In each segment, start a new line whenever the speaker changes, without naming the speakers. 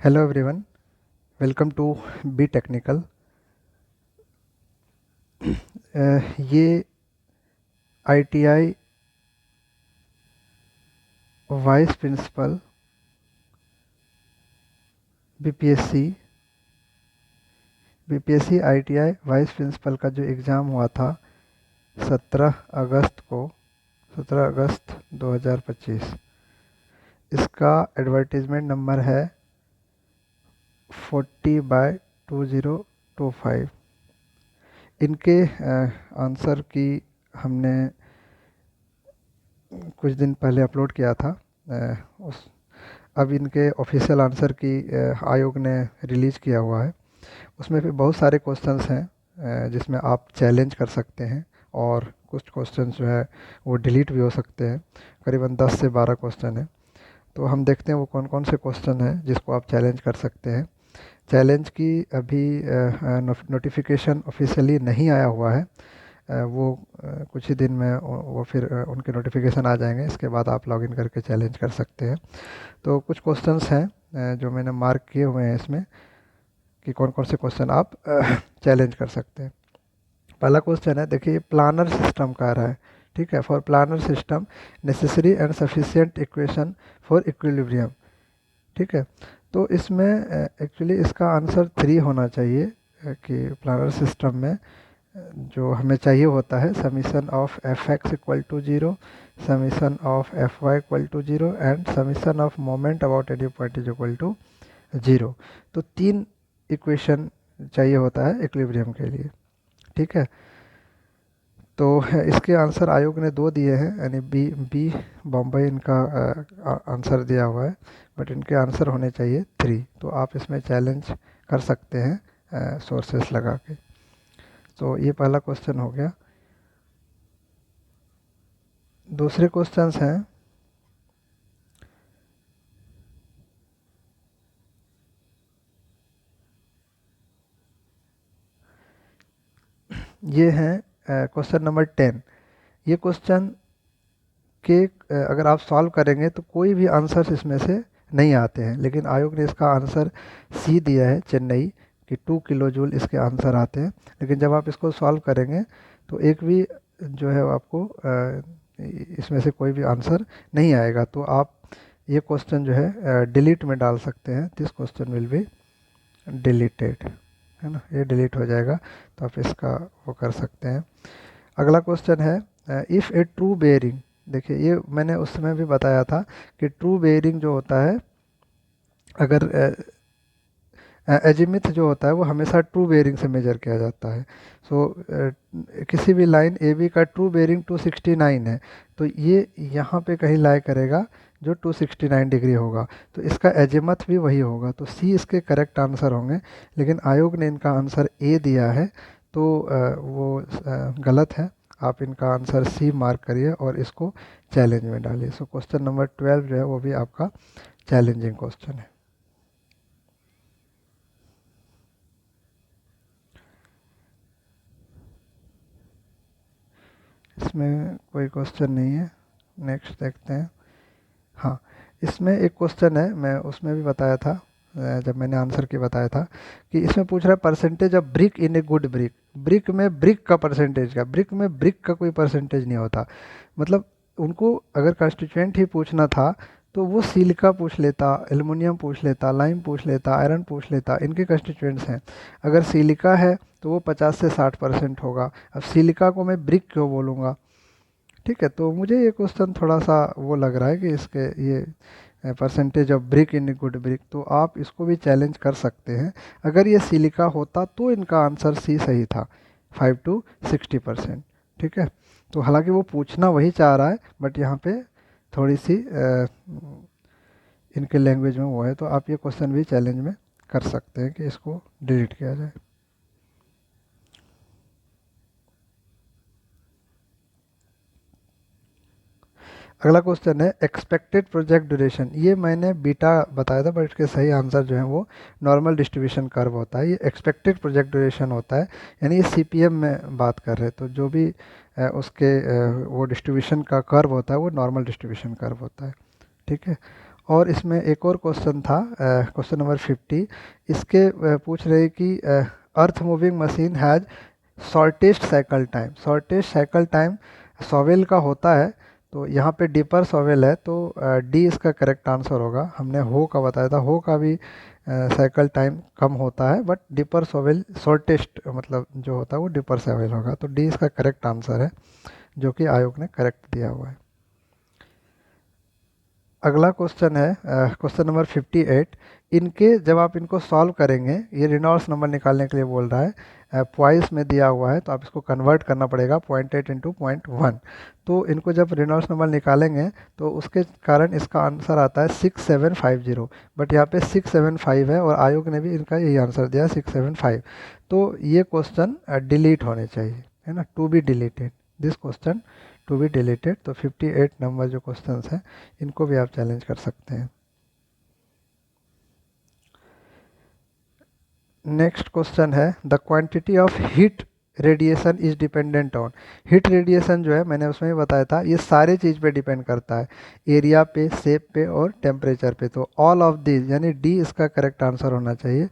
Hello everyone, welcome to be technical. ये ITI vice principal BPSC ITI vice principal का जो exam हुआ था 17 अगस्त को 17 अगस्त 2025। इसका एडवर्टीज़मेंट नंबर है 40/2025। इनके आंसर की हमने कुछ दिन पहले अपलोड किया था। उस अब इनके ऑफिशियल आंसर की आयोग ने रिलीज़ किया हुआ है। उसमें भी बहुत सारे क्वेश्चंस हैं जिसमें आप चैलेंज कर सकते हैं, और कुछ क्वेश्चंस जो है वो डिलीट भी हो सकते हैं। करीबन 10 से 12 क्वेश्चन है। तो हम देखते हैं वो कौन कौन से क्वेश्चन हैं जिसको आप चैलेंज कर सकते हैं। चैलेंज की अभी नोटिफिकेशन ऑफिशियली नहीं आया हुआ है। वो कुछ ही दिन में वो फिर उनके नोटिफिकेशन आ जाएंगे। इसके बाद आप लॉगिन करके चैलेंज कर सकते हैं। तो कुछ क्वेश्चंस हैं जो मैंने मार्क किए हुए हैं इसमें कि कौन कौन से क्वेश्चन आप चैलेंज कर सकते हैं। पहला क्वेश्चन है, देखिए प्लानर सिस्टम कह रहा है। ठीक है, for planar system necessary and sufficient equation for equilibrium. ठीक है, तो इसमें एक्चुअली इसका आंसर 3 होना चाहिए कि प्लानर सिस्टम में जो हमें चाहिए होता है summation of F X equal to 0, summation of F Y equal to 0 and summation of moment about any point is equal to 0। तो 3 इक्वेशन चाहिए होता है इक्विलिब्रियम के लिए। ठीक है, तो इसके आंसर आयोग ने 2 दिए हैं, यानी बी बी बॉम्बे इनका आंसर दिया हुआ है, बट इनके आंसर होने चाहिए 3। तो आप इसमें चैलेंज कर सकते हैं सोर्सेस लगा के। तो ये पहला क्वेश्चन हो गया। दूसरे क्वेश्चंस हैं, ये हैं क्वेश्चन नंबर 10। ये क्वेश्चन के अगर आप सॉल्व करेंगे तो कोई भी आंसर इसमें से नहीं आते हैं, लेकिन आयोग ने इसका आंसर सी दिया है चेन्नई कि 2 किलो जूल इसके आंसर आते हैं। लेकिन जब आप इसको सॉल्व करेंगे तो एक भी जो है आपको इसमें से कोई भी आंसर नहीं आएगा। तो आप ये क्वेश्चन जो है डिलीट में डाल सकते हैं। This question will be deleted, है ना, ये डिलीट हो जाएगा। तो आप इसका वो कर सकते हैं। अगला क्वेश्चन है, इफ़ ए ट्रू बेयरिंग। देखिए ये मैंने उस समय भी बताया था कि ट्रू बेयरिंग जो होता है, अगर एजिमिथ जो होता है वो हमेशा ट्रू बेयरिंग से मेजर किया जाता है। सो किसी भी लाइन ए बी का ट्रू बेयरिंग 269 है, तो ये यहाँ पे कहीं लाई करेगा जो 269 डिग्री होगा। तो इसका एजिमथ भी वही होगा, तो सी इसके करेक्ट आंसर होंगे। लेकिन आयोग ने इनका आंसर ए दिया है, तो वो गलत है। आप इनका आंसर सी मार्क करिए और इसको चैलेंज में डालिए। सो क्वेश्चन नंबर 12 जो है वो भी आपका चैलेंजिंग क्वेश्चन है। इसमें कोई क्वेश्चन नहीं है। नेक्स्ट देखते हैं। हाँ, इसमें एक क्वेश्चन है, मैं उसमें भी बताया था जब मैंने आंसर की बताया था कि इसमें पूछ रहा है percentage of brick in a good brick. Brick में ब्रिक का परसेंटेज का, ब्रिक में ब्रिक का कोई परसेंटेज नहीं होता। मतलब उनको अगर कंस्टिट्यूएंट ही पूछना था तो वो सिलिका पूछ लेता, एल्युमिनियम पूछ लेता, लाइम पूछ लेता, आयरन पूछ लेता। इनके कंस्टिट्यूएंट्स हैं। अगर सिलिका है तो वो 50 से 60% होगा। अब सिलिका को मैं ब्रिक क्यों बोलूँगा? ठीक है, तो मुझे ये क्वेश्चन थोड़ा सा वो लग रहा है कि इसके ये percentage of brick in good brick, तो आप इसको भी चैलेंज कर सकते हैं। अगर ये सिलिका होता तो इनका आंसर सी सही था, 5 to 60%। ठीक है, तो हालांकि वो पूछना वही चाह रहा है, बट यहाँ पे थोड़ी सी इनके लैंग्वेज में वो है, तो आप ये क्वेश्चन भी चैलेंज में कर सकते हैं कि इसको डिलीट किया जाए। अगला क्वेश्चन है एक्सपेक्टेड प्रोजेक्ट ड्यूरेशन। ये मैंने बीटा बताया था, बट इसके सही आंसर जो है वो नॉर्मल डिस्ट्रीब्यूशन कर्व होता है। ये एक्सपेक्टेड प्रोजेक्ट ड्यूरेशन होता है, यानी ये सीपीएम में बात कर रहे हैं। तो जो भी उसके वो डिस्ट्रीब्यूशन का कर्व होता है वो नॉर्मल डिस्ट्रीब्यूशन कर्व होता है। ठीक है, और इसमें एक और क्वेश्चन था, क्वेश्चन नंबर 50। इसके पूछ रहे कि earth moving machine has shortest cycle time. Shortest cycle time shovel का होता है, तो यहाँ पे डीपर सॉवेल है, तो डी इसका करेक्ट आंसर होगा। हमने हो का बताया था, हो का भी साइकिल टाइम कम होता है, बट डीपर सॉवेल शॉर्टेस्ट मतलब जो होता है वो डीपर सॉवेल होगा, तो डी इसका करेक्ट आंसर है, जो कि आयोग ने करेक्ट दिया हुआ है। अगला क्वेश्चन है क्वेश्चन नंबर 58। इनके जब आप इनको सॉल्व करेंगे, ये रेनॉल्ड्स नंबर निकालने के लिए बोल रहा है, पॉइस में दिया हुआ है, तो आप इसको कन्वर्ट करना पड़ेगा 0.8 इंटू 0.1। तो इनको जब रेनॉल्ड्स नंबर निकालेंगे तो उसके कारण इसका आंसर आता है 6750, बट यहाँ पे 675 है और आयोग ने भी इनका यही आंसर दिया 675। तो ये क्वेश्चन डिलीट होने चाहिए, है ना, to be deleted, this question to be deleted. तो 58 नंबर जो क्वेश्चंस हैं इनको भी आप चैलेंज कर सकते हैं। नेक्स्ट क्वेश्चन है the quantity of heat radiation is dependent on. Heat radiation जो है मैंने उसमें भी बताया था, ये सारे चीज़ पे डिपेंड करता है, एरिया पे, शेप पे और टेम्परेचर पे। तो ऑल ऑफ दिस यानी डी इसका करेक्ट आंसर होना चाहिए,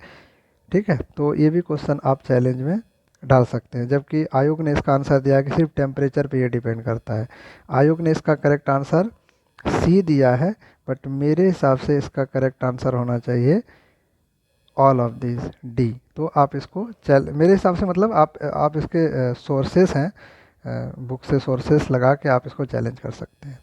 ठीक है। तो ये भी क्वेश्चन आप चैलेंज में डाल सकते हैं, जबकि आयोग ने इसका आंसर दिया कि सिर्फ टेम्परेचर पे ये डिपेंड करता है। आयोग ने इसका करेक्ट आंसर सी दिया है, बट मेरे हिसाब से इसका करेक्ट आंसर होना चाहिए ऑल ऑफ दिस, डी। तो आप इसको मेरे हिसाब से मतलब आप इसके सोर्सेस हैं, बुक से सोर्सेस लगा के आप इसको चैलेंज कर सकते हैं।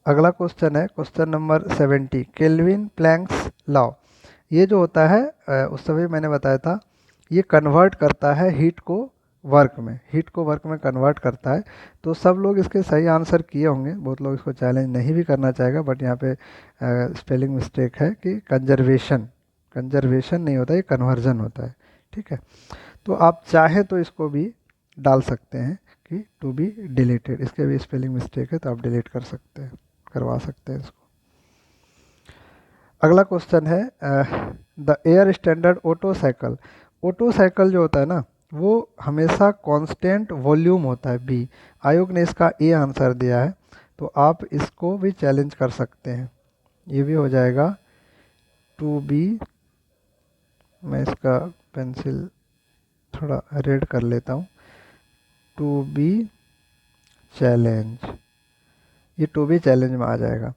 अगला क्वेश्चन है question number 70, kelvin planks law. ये जो होता है उस समय मैंने बताया था, ये कन्वर्ट करता है हीट को वर्क में, हीट को वर्क में कन्वर्ट करता है। तो सब लोग इसके सही आंसर किए होंगे, बहुत लोग इसको चैलेंज नहीं भी करना चाहेगा, बट यहाँ पे स्पेलिंग मिस्टेक है कि कंजर्वेशन, कंजर्वेशन नहीं होता, ये कन्वर्जन होता है, ठीक है। तो आप चाहे तो इसको भी डाल सकते हैं कि टू बी डिलीटेड, इसके भी स्पेलिंग मिस्टेक है तो आप डिलीट कर सकते हैं, करवा सकते हैं इसको। अगला क्वेश्चन है the air standard auto cycle. Auto cycle जो होता है ना, वो हमेशा कांस्टेंट वॉल्यूम होता है, बी। आयोग ने इसका ए आंसर दिया है, तो आप इसको भी चैलेंज कर सकते हैं, ये भी हो जाएगा टू बी। मैं इसका पेंसिल थोड़ा रेड कर लेता हूँ, टू बी चैलेंज, ये टू बी चैलेंज में आ जाएगा।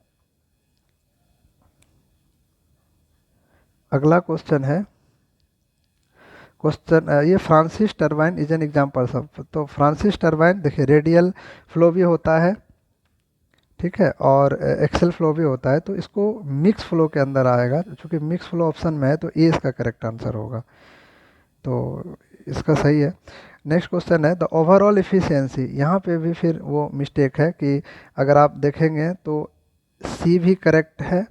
अगला क्वेश्चन है क्वेश्चन ये Francis turbine is an example सब। तो फ्रांसिस टरबाइन देखिए रेडियल फ्लो भी होता है, ठीक है, और एक्सेल फ्लो भी होता है, तो इसको मिक्स फ्लो के अंदर आएगा, चूँकि मिक्स फ्लो ऑप्शन में है तो ए इसका करेक्ट आंसर होगा, तो इसका सही है। नेक्स्ट क्वेश्चन है द ओवरऑल इफ़िशियंसी। यहाँ पे भी फिर वो मिस्टेक है कि अगर आप देखेंगे तो सी भी करेक्ट है,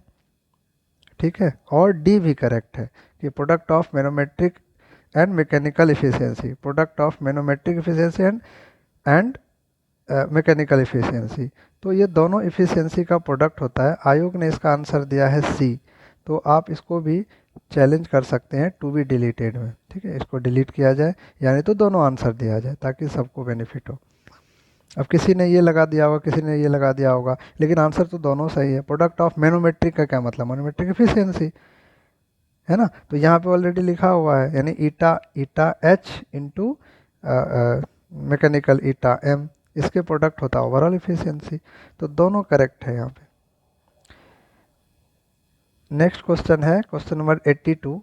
ठीक है, और डी भी करेक्ट है कि product of manometric and mechanical efficiency, product of manometric efficiency and mechanical efficiency, तो ये दोनों इफिशियंसी का प्रोडक्ट होता है। आयोग ने इसका आंसर दिया है सी, तो आप इसको भी चैलेंज कर सकते हैं टू बी डिलीटेड में, ठीक है, इसको डिलीट किया जाए, यानी तो दोनों आंसर दिया जाए ताकि सबको बेनिफिट हो। अब किसी ने ये लगा दिया होगा, किसी ने ये लगा दिया होगा, लेकिन आंसर तो दोनों सही है। प्रोडक्ट ऑफ मैनोमेट्रिक का क्या मतलब, मैनोमेट्रिक इफिशियंसी, है ना, तो यहाँ पे ऑलरेडी लिखा हुआ है, यानी ईटा ईटा एच इंटू मैकेनिकल ईटा एम, इसके प्रोडक्ट होता है ओवरऑल इफिशियंसी, तो दोनों करेक्ट है यहाँ पे। नेक्स्ट क्वेश्चन है question number 82,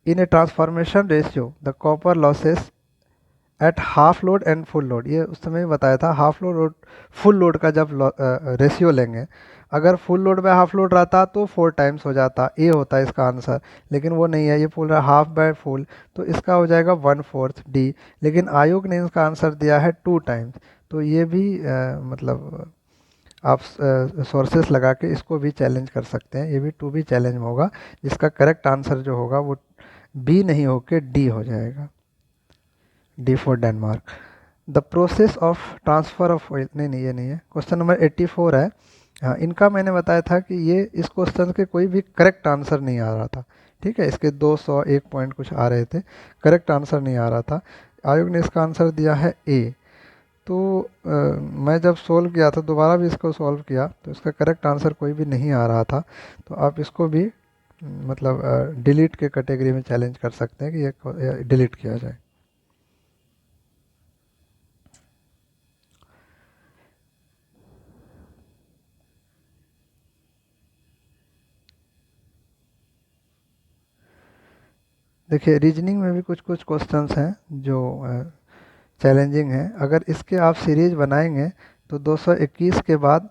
in A transformation ratio the copper losses at half load and full load. ये उस समय बताया था, हाफ लोड फुल लोड का जब रेशियो लेंगे, अगर फुल लोड में हाफ लोड रहता तो 4 टाइम्स हो जाता, ए होता है इसका आंसर, लेकिन वो नहीं है, ये बोल रहा है हाफ बाय फुल, तो इसका हो जाएगा 1/4 डी। लेकिन आयोग ने इसका आंसर दिया है 2 टाइम्स, तो ये भी मतलब आप सोर्सेस लगा के इसको भी चैलेंज कर सकते हैं, ये भी टू भी चैलेंज में होगा, जिसका करेक्ट आंसर जो होगा वो बी नहीं होके डी हो जाएगा, D for Denmark. The process of transfer of oil, नहीं ये नहीं है, क्वेश्चन नंबर 84 है। हाँ, इनका मैंने बताया था कि ये इस क्वेश्चन के कोई भी करेक्ट आंसर नहीं आ रहा था, ठीक है, इसके 201 पॉइंट कुछ आ रहे थे, करेक्ट आंसर नहीं आ रहा था। आयोग ने इसका आंसर दिया है ए। तो मैं जब सोल्व किया था, दोबारा भी इसको सोल्व किया, तो इसका करेक्ट आंसर कोई भी नहीं आ रहा था। तो आप इसको भी मतलब डिलीट के कैटेगरी में चैलेंज कर सकते हैं कि ये डिलीट किया जाए। देखिए, रीजनिंग में भी कुछ कुछ क्वेश्चंस हैं जो चैलेंजिंग हैं। अगर इसके आप सीरीज बनाएंगे तो 221 के बाद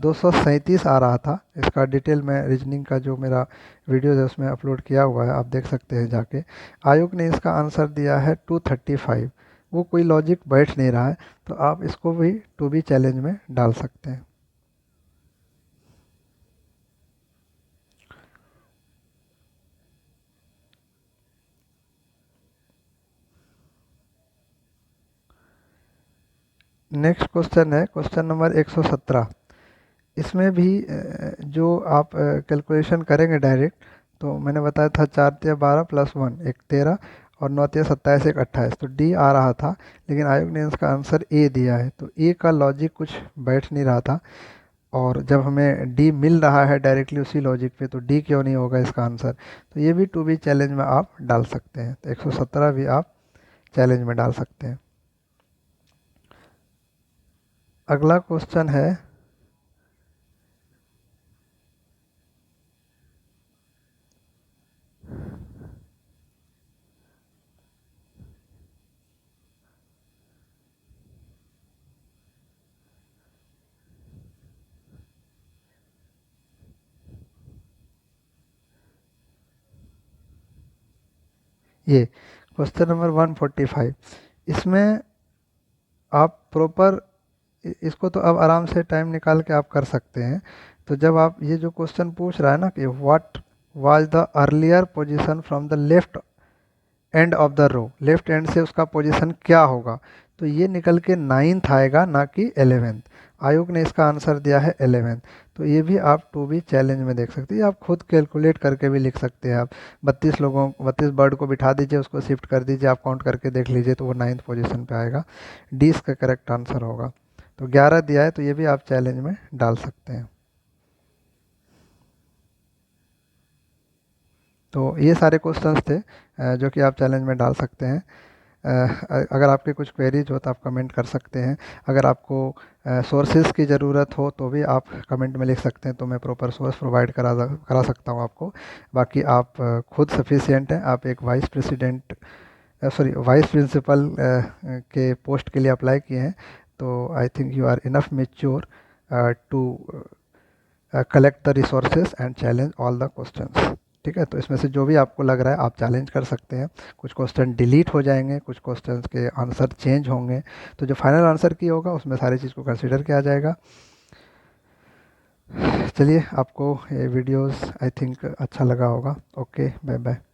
237 आ रहा था। इसका डिटेल में रीजनिंग का जो मेरा वीडियो है उसमें अपलोड किया हुआ है, आप देख सकते हैं जाके। आयोग ने इसका आंसर दिया है 235। वो कोई लॉजिक बैठ नहीं रहा है, तो आप इसको भी टू बी चैलेंज में डाल सकते हैं। नेक्स्ट क्वेश्चन है क्वेश्चन नंबर 117। इसमें भी जो आप कैलकुलेशन करेंगे डायरेक्ट, तो मैंने बताया था 4 तिया 12 प्लस 1 एक 13 और 9 तिया 27 एक 28, तो डी आ रहा था। लेकिन आयोग ने इसका आंसर ए दिया है, तो ए का लॉजिक कुछ बैठ नहीं रहा था। और जब हमें डी मिल रहा है डायरेक्टली उसी लॉजिक पे, तो डी क्यों नहीं होगा इसका आंसर। तो ये भी टू बी चैलेंज में आप डाल सकते हैं। तो 117 भी आप चैलेंज में डाल सकते हैं। अगला क्वेश्चन है ये क्वेश्चन नंबर 145। इसमें आप प्रॉपर इसको तो अब आराम से टाइम निकाल के आप कर सकते हैं। तो जब आप ये जो क्वेश्चन पूछ रहा है ना कि what was the earlier position from the left end of the row, left end से उसका पोजीशन क्या होगा, तो ये निकल के 9th आएगा, ना कि 11th। आयोग ने इसका आंसर दिया है 11th। तो ये भी आप टू बी चैलेंज में देख सकते हैं। आप खुद कैलकुलेट करके भी लिख सकते हैं। आप 32 बर्ड को बिठा दीजिए, उसको शिफ्ट कर दीजिए, आप काउंट करके देख लीजिए, तो वो 9th पोजीशन पे आएगा। डी इसका करेक्ट आंसर होगा। तो 11 दिया है, तो ये भी आप चैलेंज में डाल सकते हैं। तो ये सारे क्वेश्चंस थे जो कि आप चैलेंज में डाल सकते हैं। अगर आपके कुछ क्वेरीज हो तो आप कमेंट कर सकते हैं। अगर आपको सोर्सेज की ज़रूरत हो तो भी आप कमेंट में लिख सकते हैं, तो मैं प्रॉपर सोर्स प्रोवाइड करा सकता हूँ आपको। बाकी आप खुद सफिशिएंट हैं। आप एक वाइस प्रिंसिपल के पोस्ट के लिए अप्लाई किए हैं, तो I think you are enough mature to collect the resources and challenge all the questions. ठीक है, तो इसमें से जो भी आपको लग रहा है आप चैलेंज कर सकते हैं। कुछ क्वेश्चन डिलीट हो जाएंगे, कुछ क्वेश्चंस के आंसर चेंज होंगे, तो जो फाइनल आंसर की होगा उसमें सारी चीज़ को कंसिडर किया जाएगा। चलिए, आपको ये वीडियोस आई थिंक अच्छा लगा होगा। Okay, bye bye.